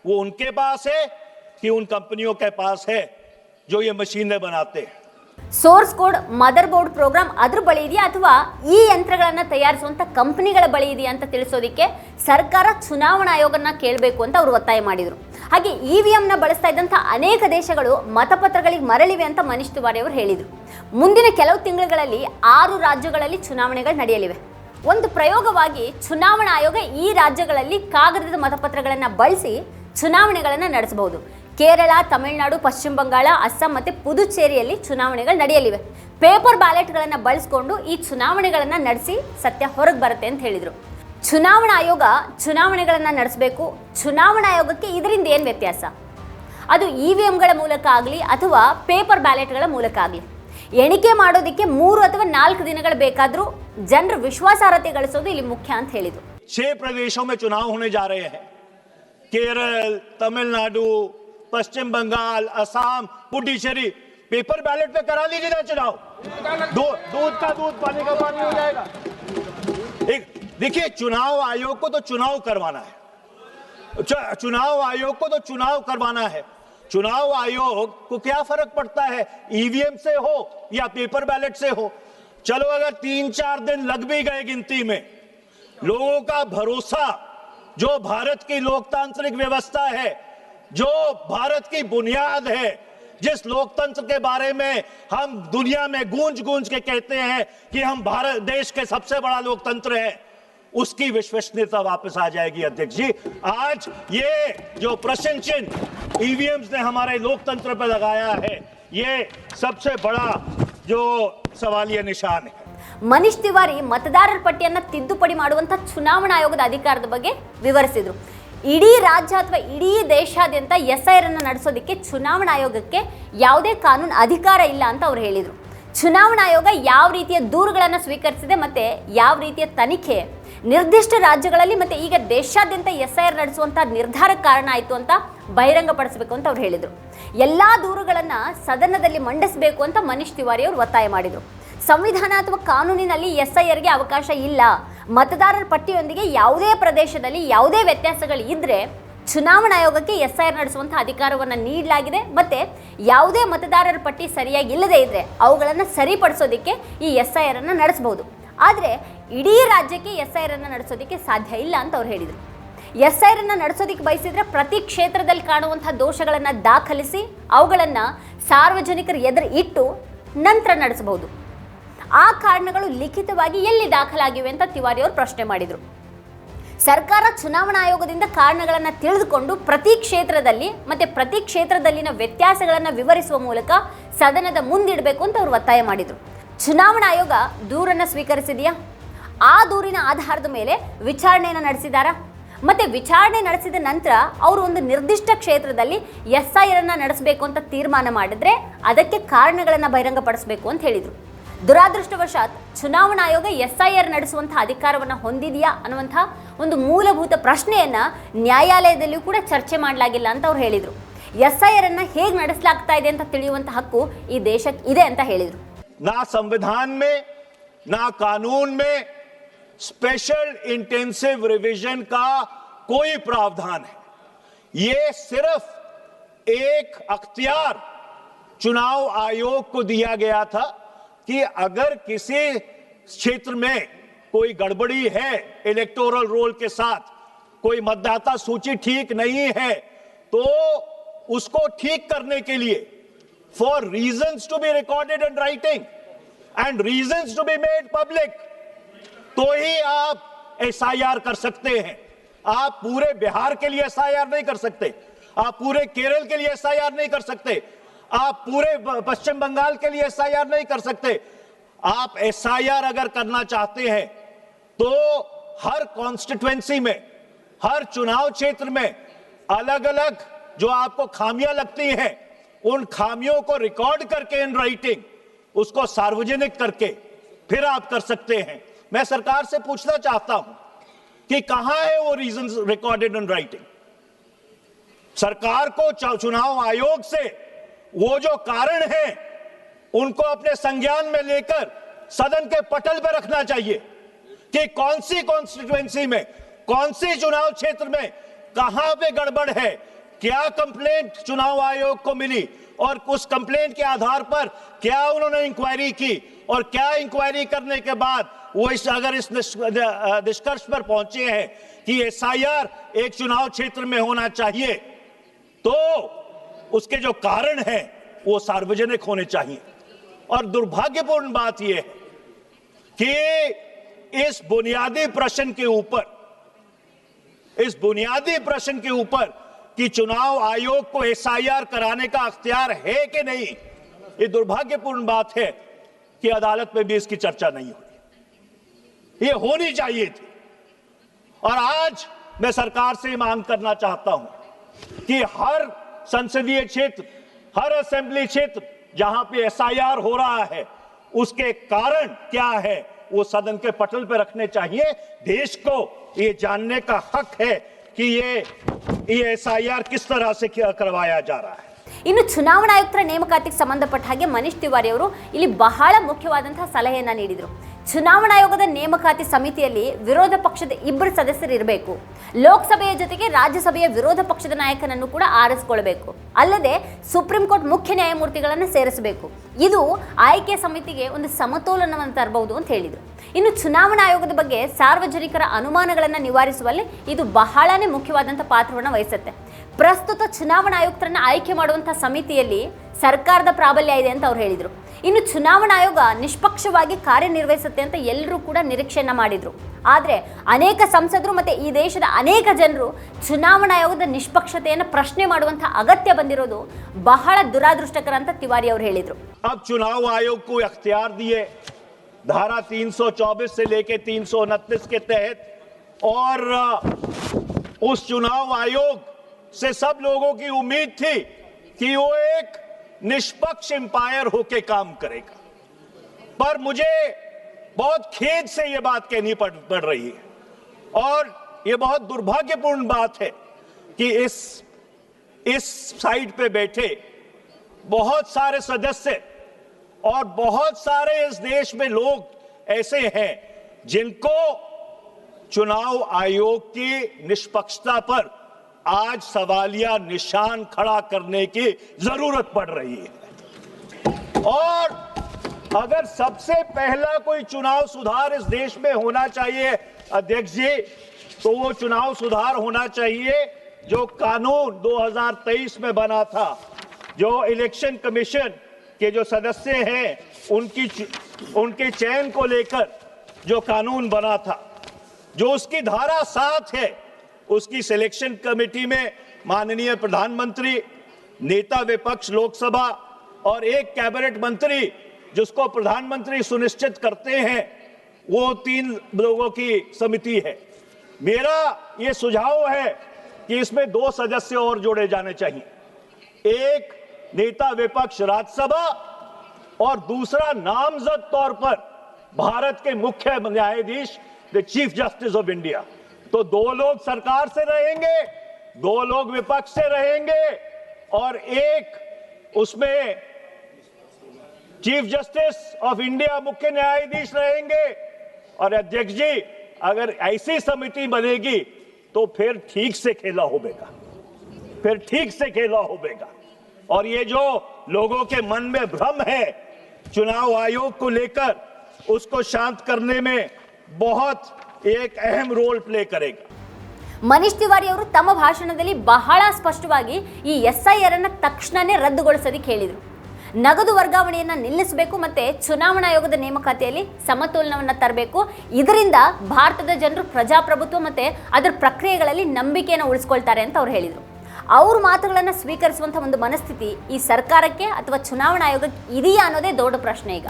वो उनके पास है कि उन कंपनियों के पास है जो ये मशीनें बनाते हैं। Source code motherboard program ಅದ್ರ ಬಳಿ ಇದೆಯಾ ಅಥವಾ ಈ ಯಂತ್ರಗಳನ್ನು ತಯಾರಿಸುವಂತ ಕಂಪನಿಗಳ ಬಳಿ ಇದೆಯಾ ಅಂತ ತಿಳಿಸೋದಕ್ಕೆ ಸರ್ಕಾರ ಚುನಾವಣಾ ಆಯೋಗನ ಕೇಳಬೇಕು ಅಂತ ಅವರು ಒತ್ತಾಯ ಮಾಡಿದರು. ಹಾಗೆ ಇವಿಎಂನ ಬಳಸ್ತಾ ಇದ್ದಂಥ ಅನೇಕ ದೇಶಗಳು ಮತಪತ್ರಗಳಿಗೆ ಮರಳಿವೆ ಅಂತ ಮನೀಶ್ ತಿವಾರಿ ಅವರು ಹೇಳಿದರು. ಮುಂದಿನ ಕೆಲವು ತಿಂಗಳುಗಳಲ್ಲಿ 6 ರಾಜ್ಯಗಳಲ್ಲಿ ಚುನಾವಣೆಗಳು ನಡೆಯಲಿವೆ. ಒಂದು ಪ್ರಯೋಗವಾಗಿ ಚುನಾವಣಾ ಆಯೋಗ ಈ ರಾಜ್ಯಗಳಲ್ಲಿ ಕಾಗದದ ಮತಪತ್ರಗಳನ್ನು ಬಳಸಿ ಚುನಾವಣೆಗಳನ್ನು ನಡೆಸಬಹುದು. ಕೇರಳ, ತಮಿಳುನಾಡು, ಪಶ್ಚಿಮ ಬಂಗಾಳ, ಅಸ್ಸಾಂ ಮತ್ತು ಪುದುಚೇರಿಯಲ್ಲಿ ಚುನಾವಣೆಗಳು ನಡೆಯಲಿವೆ. ಪೇಪರ್ ಬ್ಯಾಲೆಟ್ಗಳನ್ನು ಬಳಸಿಕೊಂಡು ಈ ಚುನಾವಣೆಗಳನ್ನು ನಡೆಸಿ ಸತ್ಯ ಹೊರಗೆ ಬರುತ್ತೆ ಅಂತ ಹೇಳಿದರು. ಚುನಾವಣಾ ಆಯೋಗ ಚುನಾವಣೆಗಳನ್ನು ನಡೆಸಬೇಕು. ಚುನಾವಣಾ ಆಯೋಗಕ್ಕೆ ಇದರಿಂದ ಏನು ವ್ಯತ್ಯಾಸ? ಅದು ಇವಿಎಂಗಳ ಮೂಲಕ ಆಗಲಿ ಅಥವಾ ಪೇಪರ್ ಬ್ಯಾಲೆಟ್ಗಳ ಮೂಲಕ ಆಗಲಿ ಎಣಿಕೆ ಮಾಡೋದಕ್ಕೆ 3 ಅಥವಾ 4 ದಿನಗಳು ಬೇಕಾದರೂ ಜನರ ವಿಶ್ವಾಸಾರ್ಹತೆ ಗಳಿಸೋದು ಇಲ್ಲಿ ಮುಖ್ಯ ಅಂತ ಹೇಳಿದರು. 6 प्रदेशों में चुनाव होने जा रहे हैं। केरल, तमिलनाडु, पश्चिम बंगाल, असम, पुडुचेरी। पेपर बैलेट पे करा लीजिए ना चुनाव। दूध का दूध, पानी का पानी हो जाएगा। एक देखिए, चुनाव आयोग को तो चुनाव करवाना है। चुनाव आयोग को तो चुनाव करवाना है। चुनाव आयोग को क्या फर्क पड़ता है ईवीएम से हो या पेपर बैलेट से हो? चलो अगर 3-4 दिन लग भी गए गिनती में, लोगों का भरोसा जो भारत की लोकतांत्रिक व्यवस्था है, जो भारत की बुनियाद है, जिस लोकतंत्र के बारे में हम दुनिया में गूंज गूंज के कहते हैं कि हम भारत देश के सबसे बड़ा लोकतंत्र है, उसकी विश्वसनीयता वापस आ जाएगी। अध्यक्ष जी, आज ये जो प्रश्न चिन्ह ईवीएम्स ने हमारे लोकतंत्र पर लगाया है, ये सबसे बड़ा जो सवालिया निशान है। ಮನೀಶ್ ತಿವಾರಿ ಮತದಾರರ ಪಟ್ಟಿಯನ್ನು ತಿದ್ದುಪಡಿ ಮಾಡುವಂಥ ಚುನಾವಣಾ ಆಯೋಗದ ಅಧಿಕಾರದ ಬಗ್ಗೆ ವಿವರಿಸಿದರು. ಇಡೀ ರಾಜ್ಯ ಅಥವಾ ಇಡೀ ದೇಶಾದ್ಯಂತ SIR ಅನ್ನು ನಡೆಸೋದಕ್ಕೆ ಚುನಾವಣಾ ಆಯೋಗಕ್ಕೆ ಯಾವುದೇ ಕಾನೂನು ಅಧಿಕಾರ ಇಲ್ಲ ಅಂತ ಅವರು ಹೇಳಿದರು. ಚುನಾವಣಾ ಆಯೋಗ ಯಾವ ರೀತಿಯ ದೂರುಗಳನ್ನು ಸ್ವೀಕರಿಸಿದೆ ಮತ್ತು ಯಾವ ರೀತಿಯ ತನಿಖೆ ನಿರ್ದಿಷ್ಟ ರಾಜ್ಯಗಳಲ್ಲಿ ಮತ್ತು ಈಗ ದೇಶಾದ್ಯಂತ SIR ನಡೆಸುವಂಥ ನಿರ್ಧಾರಕ್ಕೆ ಕಾರಣ ಆಯಿತು ಅಂತ ಬಹಿರಂಗಪಡಿಸಬೇಕು ಅಂತ ಅವ್ರು ಹೇಳಿದರು. ಎಲ್ಲ ದೂರುಗಳನ್ನು ಸದನದಲ್ಲಿ ಮಂಡಿಸಬೇಕು ಅಂತ ಮನೀಶ್ ತಿವಾರಿ ಅವರು ಒತ್ತಾಯ ಮಾಡಿದರು. ಸಂವಿಧಾನ ಅಥವಾ ಕಾನೂನಿನಲ್ಲಿ SIRಗೆ ಅವಕಾಶ ಇಲ್ಲ. ಮತದಾರರ ಪಟ್ಟಿಯೊಂದಿಗೆ ಯಾವುದೇ ಪ್ರದೇಶದಲ್ಲಿ ಯಾವುದೇ ವ್ಯತ್ಯಾಸಗಳು ಇದ್ದರೆ ಚುನಾವಣಾ ಆಯೋಗಕ್ಕೆ SIR ನಡೆಸುವಂಥ ಅಧಿಕಾರವನ್ನು ನೀಡಲಾಗಿದೆ. ಮತ್ತು ಯಾವುದೇ ಮತದಾರರ ಪಟ್ಟಿ ಸರಿಯಾಗಿ ಇಲ್ಲದೇ ಇದ್ದರೆ ಅವುಗಳನ್ನು ಸರಿಪಡಿಸೋದಕ್ಕೆ ಈ SIR ಅನ್ನು ನಡೆಸಬಹುದು. ಆದರೆ ಇಡೀ ರಾಜ್ಯಕ್ಕೆ SIR ಅನ್ನು ನಡೆಸೋದಕ್ಕೆ ಸಾಧ್ಯ ಇಲ್ಲ ಅಂತ ಅವ್ರು ಹೇಳಿದರು. SIR ಅನ್ನು ನಡೆಸೋದಕ್ಕೆ ಬಯಸಿದರೆ ಪ್ರತಿ ಕ್ಷೇತ್ರದಲ್ಲಿ ಕಾಣುವಂಥ ದೋಷಗಳನ್ನು ದಾಖಲಿಸಿ ಅವುಗಳನ್ನು ಸಾರ್ವಜನಿಕರ ಎದುರು ಇಟ್ಟು ನಂತರ ನಡೆಸಬಹುದು. ಆ ಕಾರಣಗಳು ಲಿಖಿತವಾಗಿ ಎಲ್ಲಿ ದಾಖಲಾಗಿವೆ ಅಂತ ತಿವಾರಿ ಅವರು ಪ್ರಶ್ನೆ ಮಾಡಿದರು. ಸರ್ಕಾರ ಚುನಾವಣಾ ಆಯೋಗದಿಂದ ಕಾರಣಗಳನ್ನು ತಿಳಿದುಕೊಂಡು ಪ್ರತಿ ಕ್ಷೇತ್ರದಲ್ಲಿ ಮತ್ತು ಪ್ರತಿ ಕ್ಷೇತ್ರದಲ್ಲಿನ ವ್ಯತ್ಯಾಸಗಳನ್ನು ವಿವರಿಸುವ ಮೂಲಕ ಸದನದ ಮುಂದಿಡಬೇಕು ಅಂತ ಅವರು ಒತ್ತಾಯ ಮಾಡಿದರು. ಚುನಾವಣಾ ಆಯೋಗ ದೂರನ್ನು ಸ್ವೀಕರಿಸಿದೆಯಾ? ಆ ದೂರಿನ ಆಧಾರದ ಮೇಲೆ ವಿಚಾರಣೆಯನ್ನು ನಡೆಸಿದಾರಾ? ಮತ್ತು ವಿಚಾರಣೆ ನಡೆಸಿದ ನಂತರ ಅವರು ಒಂದು ನಿರ್ದಿಷ್ಟ ಕ್ಷೇತ್ರದಲ್ಲಿ SIR ಅನ್ನು ನಡೆಸಬೇಕು ಅಂತ ತೀರ್ಮಾನ ಮಾಡಿದ್ರೆ ಅದಕ್ಕೆ ಕಾರಣಗಳನ್ನು ಬಹಿರಂಗಪಡಿಸಬೇಕು ಅಂತ ಹೇಳಿದರು. ದುರಾದೃಷ್ಟವಶಾತ್ ಚುನಾವಣಾ ಆಯೋಗ SIR ನಡೆಸುವಂಥ ಅಧಿಕಾರವನ್ನು ಹೊಂದಿದೆಯಾ ಅನ್ನುವಂಥ ಒಂದು ಮೂಲಭೂತ ಪ್ರಶ್ನೆಯನ್ನು ನ್ಯಾಯಾಲಯದಲ್ಲಿಯೂ ಕೂಡ ಚರ್ಚೆ ಮಾಡಲಾಗಿಲ್ಲ ಅಂತ ಅವ್ರು ಹೇಳಿದರು. SIR ಅನ್ನು ಹೇಗೆ ನಡೆಸಲಾಗ್ತಾ ಇದೆ ಅಂತ ತಿಳಿಯುವಂಥ ಹಕ್ಕು ಈ ದೇಶಕ್ಕೆ ಇದೆ ಅಂತ ಹೇಳಿದರು. ना संविधान में ना कानून में स्पेशल इंटेंसिव रिवीजन का कोई प्रावधान है। ये सिर्फ एक अख्तियार चुनाव आयोग को दिया गया था कि अगर किसी क्षेत्र में कोई गड़बड़ी है इलेक्टोरल रोल के साथ, कोई मतदाता सूची ठीक नहीं है, तो उसको ठीक करने के लिए for reasons to be recorded in writing and reasons to be made public, तो ही आप SIR कर सकते हैं। आप पूरे बिहार के लिए SIR नहीं कर सकते, आप पूरे केरल के लिए SIR नहीं कर सकते, आप पूरे पश्चिम बंगाल के लिए एसआईआर नहीं कर सकते। आप एसआईआर अगर करना चाहते हैं तो हर कॉन्स्टिट्यूएंसी में, हर चुनाव क्षेत्र में अलग अलग जो आपको खामियां लगती हैं, उन खामियों को रिकॉर्ड करके इन राइटिंग उसको सार्वजनिक करके फिर आप कर सकते हैं। मैं सरकार से पूछना चाहता हूं कि कहां है वो रीजंस रिकॉर्डेड इन राइटिंग। सरकार को चुनाव आयोग से वो जो कारण है उनको अपने संज्ञान में लेकर सदन के पटल पर रखना चाहिए कि कौन सी कॉन्स्टिट्यूएंसी में, कौन सी चुनाव क्षेत्र में कहां पे गड़बड़ है, क्या कंप्लेंट चुनाव आयोग को मिली और उस कंप्लेंट के आधार पर क्या उन्होंने इंक्वायरी की और क्या इंक्वायरी करने के बाद वो अगर इस निष्कर्ष पर पहुंचे हैं कि एसआईआर एक चुनाव क्षेत्र में होना चाहिए तो उसके जो कारण हैं वो सार्वजनिक होने चाहिए। और दुर्भाग्यपूर्ण बात यह है कि इस बुनियादी प्रश्न के ऊपर कि चुनाव आयोग को एसआईआर कराने का अख्तियार है कि नहीं, ये दुर्भाग्यपूर्ण बात है कि अदालत में भी इसकी चर्चा नहीं हुई। ये होनी चाहिए थी। और आज मैं सरकार से मांग करना चाहता हूं कि हर संसदीय क्षेत्र, हर असेंबली क्षेत्र जहां पे एसआईआर हो रहा है उसके कारण क्या है वो सदन के पटल पे रखने चाहिए। देश को ये जानने का हक है कि ये एसआईआर किस तरह से करवाया जा रहा है। ಇನ್ನು ಚುನಾವಣಾ ಆಯುಕ್ತರ ನೇಮಕಾತಿಗೆ ಸಂಬಂಧಪಟ್ಟ ಹಾಗೆ ಮನೀಶ್ ತಿವಾರಿ ಅವರು ಇಲ್ಲಿ ಬಹಳ ಮುಖ್ಯವಾದಂತಹ ಸಲಹೆಯನ್ನ ನೀಡಿದರು. ಚುನಾವಣಾ ಆಯೋಗದ ನೇಮಕಾತಿ ಸಮಿತಿಯಲ್ಲಿ ವಿರೋಧ ಪಕ್ಷದ 2 ಸದಸ್ಯರು ಇರಬೇಕು. ಲೋಕಸಭೆಯ ಜೊತೆಗೆ ರಾಜ್ಯಸಭೆಯ ವಿರೋಧ ಪಕ್ಷದ ನಾಯಕನನ್ನು ಕೂಡ ಆರಿಸಿಕೊಳ್ಳಬೇಕು. ಅಲ್ಲದೆ ಸುಪ್ರೀಂ ಕೋರ್ಟ್ ಮುಖ್ಯ ನ್ಯಾಯಮೂರ್ತಿಗಳನ್ನು ಸೇರಿಸಬೇಕು. ಇದು ಆಯ್ಕೆ ಸಮಿತಿಗೆ ಒಂದು ಸಮತೋಲನವನ್ನು ತರಬಹುದು ಅಂತ ಹೇಳಿದರು. ಇನ್ನು ಚುನಾವಣಾ ಆಯೋಗದ ಬಗ್ಗೆ ಸಾರ್ವಜನಿಕರ ಅನುಮಾನಗಳನ್ನು ನಿವಾರಿಸುವಲ್ಲಿ ಇದು ಬಹಳನೇ ಮುಖ್ಯವಾದಂಥ ಪಾತ್ರವನ್ನು ವಹಿಸುತ್ತೆ. ಪ್ರಸ್ತುತ ಚುನಾವಣಾ ಆಯುಕ್ತರನ್ನ ಆಯ್ಕೆ ಮಾಡುವಂಥ ಸಮಿತಿಯಲ್ಲಿ ಸರ್ಕಾರದ ಪ್ರಾಬಲ್ಯ ಇದೆ ಅಂತ ಅವ್ರು ಹೇಳಿದರು. ಇನ್ನು ಚುನಾವಣಾ ಆಯೋಗ ನಿಷ್ಪಕ್ಷವಾಗಿ ಕಾರ್ಯನಿರ್ವಹಿಸುತ್ತೆ ಅಂತ ಎಲ್ಲರೂ ಕೂಡ ನಿರೀಕ್ಷೆಯನ್ನ ಮಾಡಿದ್ರು. ಆದರೆ ಅನೇಕ ಸಂಸದರು ಮತ್ತು ಈ ದೇಶದ ಅನೇಕ ಜನರು ಚುನಾವಣಾ ಆಯೋಗದ ನಿಷ್ಪಕ್ಷತೆಯನ್ನು ಪ್ರಶ್ನೆ ಮಾಡುವಂಥ ಅಗತ್ಯ ಬಂದಿರೋದು ಬಹಳ ದುರಾದೃಷ್ಟಕರ ಅಂತ ತಿವಾರಿ ಅವರು ಹೇಳಿದರು. अब चुनाव आयोग को अख्तियार दिए धारा 324 से लेके 329 के तहत, और उस चुनाव आयोग से सब लोगों की उम्मीद थी कि वो एक निष्पक्ष एम्पायर होके काम करेगा। पर मुझे बहुत खेद से ये बात कहनी पड़ रही है और ये बहुत दुर्भाग्यपूर्ण बात है कि इस साइड पे बैठे बहुत सारे सदस्य और बहुत सारे इस देश में लोग ऐसे हैं जिनको चुनाव आयोग की निष्पक्षता पर आज सवालिया निशान खड़ा करने की जरूरत पड़ रही है। और अगर सबसे पहला कोई चुनाव सुधार इस देश में होना चाहिए अध्यक्ष जी, तो वो चुनाव सुधार होना चाहिए जो कानून 2023 में बना था, जो इलेक्शन कमीशन के जो सदस्य हैं उनके चयन को लेकर जो कानून बना था, जो उसकी धारा 7 है, उसकी सिलेक्शन कमेटी में माननीय प्रधानमंत्री, नेता विपक्ष लोकसभा और एक कैबिनेट मंत्री जिसको प्रधानमंत्री सुनिश्चित करते हैं, वो 3 लोगों की समिति है। मेरा ये सुझाव है कि इसमें 2 सदस्य और जोड़े जाने चाहिए, एक नेता विपक्ष राज्यसभा और दूसरा नामजद तौर पर भारत के मुख्य न्यायाधीश the chief justice of India. तो 2 लोग सरकार से रहेंगे, 2 लोग विपक्ष से रहेंगे और एक उसमें चीफ जस्टिस ऑफ इंडिया मुख्य न्यायाधीश रहेंगे। और अध्यक्ष जी, अगर ऐसी समिति बनेगी तो फिर ठीक से खेला होगा। और ये जो लोगों के मन में भ्रम है चुनाव आयोग को लेकर, उसको शांत करने में बहुत एक अहम रोल प्ले करेगा। ಮನೀಶ್ ತಿವಾರಿ ಅವರು ತಮ್ಮ ಭಾಷಣದಲ್ಲಿ ಬಹಳ ಸ್ಪಷ್ಟವಾಗಿ ಈ ಎಸ್ಐಆರ್ ಅನ್ನು ತಕ್ಷಣನೇ ರದ್ದುಗೊಳಿಸೋದಕ್ಕೆ ಹೇಳಿದರು. ನಗದು ವರ್ಗಾವಣೆಯನ್ನು ನಿಲ್ಲಿಸಬೇಕು ಮತ್ತು ಚುನಾವಣಾ ಆಯೋಗದ ನೇಮಕಾತಿಯಲ್ಲಿ ಸಮತೋಲನವನ್ನು ತರಬೇಕು. ಇದರಿಂದ ಭಾರತದ ಜನರು ಪ್ರಜಾಪ್ರಭುತ್ವ ಮತ್ತು ಅದರ ಪ್ರಕ್ರಿಯೆಗಳಲ್ಲಿ ನಂಬಿಕೆಯನ್ನು ಉಳಿಸ್ಕೊಳ್ತಾರೆ ಅಂತ ಅವ್ರು ಹೇಳಿದರು. ಅವ್ರ ಮಾತುಗಳನ್ನು ಸ್ವೀಕರಿಸುವಂಥ ಒಂದು ಮನಸ್ಥಿತಿ ಈ ಸರ್ಕಾರಕ್ಕೆ ಅಥವಾ ಚುನಾವಣಾ ಆಯೋಗಕ್ಕೆ ಇದೆಯಾ ಅನ್ನೋದೇ ದೊಡ್ಡ ಪ್ರಶ್ನೆ ಈಗ.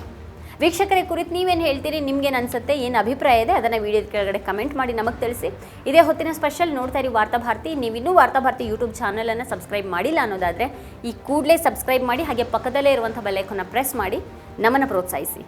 ವೀಕ್ಷಕರೇ, ಕುರಿತು ನೀವೇನು ಹೇಳ್ತೀರಿ? ನಿಮ್ಗೇನು ಅನ್ಸುತ್ತೆ? ಏನು ಅಭಿಪ್ರಾಯ ಇದೆ ಅದನ್ನು ವಿಡಿಯೋದ ಕೆಳಗಡೆ ಕಮೆಂಟ್ ಮಾಡಿ ನಮಗೆ ತಿಳಿಸಿ. ಇದೇ ಹೊತ್ತಿನ ಸ್ಪೆಷಲ್ ನೋಡ್ತಾ ಇರಿ ವಾರ್ತಾಭಾರತಿ. ನೀವಿನ್ನೂ ವಾರ್ತಾಭಾರತಿ ಯೂಟ್ಯೂಬ್ ಚಾನಲನ್ನು ಸಬ್ಸ್ಕ್ರೈಬ್ ಮಾಡಿಲ್ಲ ಅನ್ನೋದಾದರೆ ಈ ಕೂಡಲೇ ಸಬ್ಸ್ಕ್ರೈಬ್ ಮಾಡಿ, ಹಾಗೆ ಪಕ್ಕದಲ್ಲೇ ಇರುವಂಥ ಬೆಲ್ ಐಕಾನ್ನ ಪ್ರೆಸ್ ಮಾಡಿ ನಮ್ಮನ್ನು ಪ್ರೋತ್ಸಾಹಿಸಿ.